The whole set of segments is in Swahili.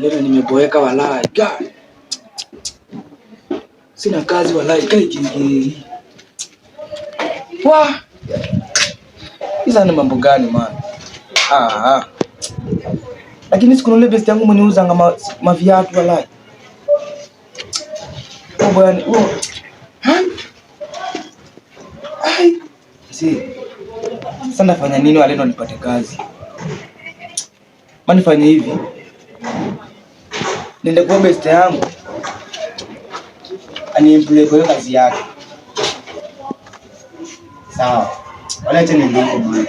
Leo nimeboeka walai. Sina kazi walai kai kingi. Hizo ni mambo gani man? Lakini siku ile best yangu mniuza ngama maviatu walai. Bwana, sasa nafanya nini wale ndo nipate kazi? Mani fanya hivi. Nende kwa best yangu. Aniemploy kwa kazi yake. Sawa. Wala acha niende bwana.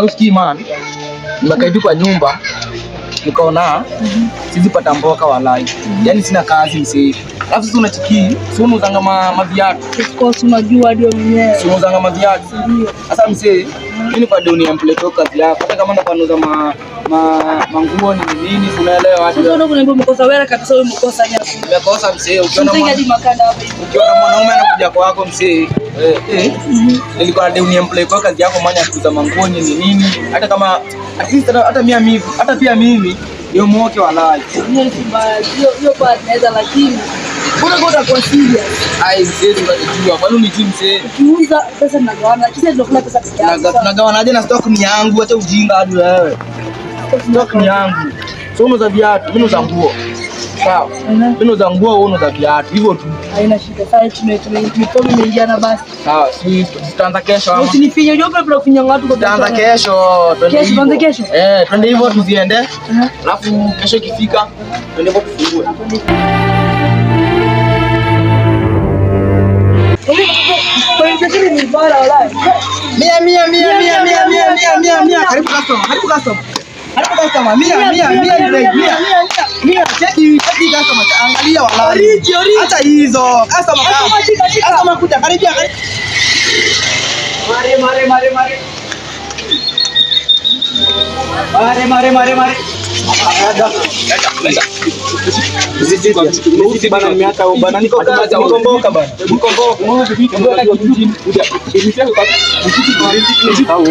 Usikii man, nimekaa hivi kwa nyumba nikaona sizi pata mboka walai. Yaani sina kazi msee. Alafu sasa unachiki, sio unauza maviatu. Of course unajua ndio mwenyewe. Sio unauza maviatu. Sasa msee, mimi kwa doni employ kazi yako. Hata kama unauza manguo ni nini, unaelewa hadi. Sasa unaona umekosa wewe kabisa, wewe umekosa nyako. Umekosa msee, ukiona mwanaume anakuja kwako msee. Nilikuwa na doni employ kwa kazi yako manya kuuza manguo ni nini. Hata kama at least hata mimi hata pia mimi ndio mwoke walai. Hiyo bad naweza lakini unagoda kwa serious. Ai mzee unajua kwani ni timu mzee. Ukiuza pesa tunagawana. Kisa ndio kuna pesa kiasi. Tunagawanaje na stock ni yangu acha ujinga hadi wewe. Stock ni yangu. Sio unauza viatu, mimi nauza nguo. Sawa. Mimi nauza nguo, wewe unauza viatu. Hivyo tu. Haina shida. Sasa tumetoka imeingiana basi. Sawa, tutaanza kesho ama. Usinifinye unajua bila kufinya watu kwa tutaanza kesho. Tuanze kesho. Twende hivyo tuziende. Alafu kesho ikifika twende hivyo tufungue. Mia. Karibu customer. Mia. Cheki customer. Angalia wala. Acha hizo. Customer kuja karibia. Mare. Sisi bana nimeacha bana niko kazi mkomboka bana. Mkomboka.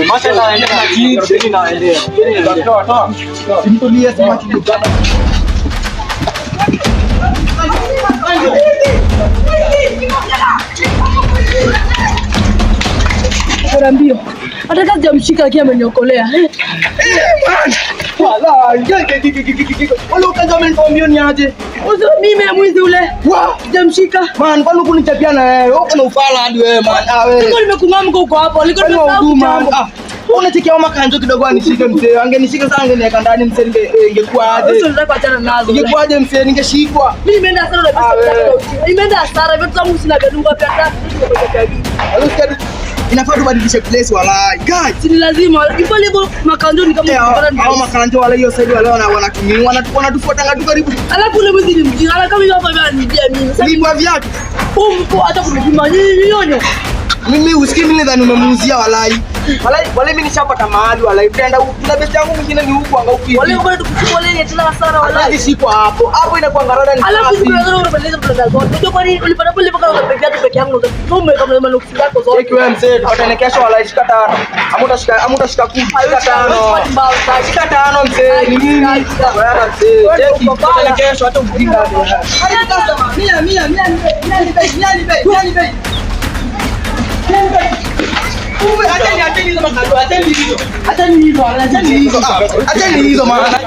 Masha naenda na chini naendea. Toa. Simtulie sema kidogo. Mbio. Hata kazi ya mshika akiwa ameniokolea. Wala, wala ukaza mbio ni aje? Uzo mimi mwizi ule. Sijamshika. Man, kwani kunichapia na wewe? Uko na ufala hadi wewe man. Niko nimekungamka huko hapo. Niko nimesahau. Unachekia makanjo kidogo anishike mzee. Angenishika sana angeniweka ndani mzee ingekuwa aje? Sasa unataka kuachana nazo. Ingekuwa aje mzee ningeshikwa. Mimi nimeenda hasara na pesa. Nimeenda hasara vitu zangu sina gadunga pia tatu. Inafaa tubadilishe place walai. Guys, si lazima. Ipo lebo makanjo ni kama hao makanjo wala hiyo side wala wanatufuata ngatu karibu. Alafu ule mwizi ni mjinga. Ala kama hiyo hapa ananibia mimi. Sasa ni viatu. Mko hata kunipima nyonyo. Mimi usikii mimi nadhani umemuuzia walai. Wale mimi nishapata mahali walai. Tenda kuna best yangu mwingine ni huko anga upi. Wale bado tukuchukua leo tena hasara walai. Hadi siku hapo. Hapo inakuwa ngarada ni. Alafu kuna unapeleza pesa zote. Unajua kwa nini ulipata pale mpaka unapeleka tu peke yangu unatume kama manuksi zako zote. Take wewe mzee, tupatane kesho walai shika tano. Amutashika kumi. Shika tano mzee. Ni nini? Wewe mzee. Take tupatane kesho hata ujinga hadi. Mia. Acheni hizo maana.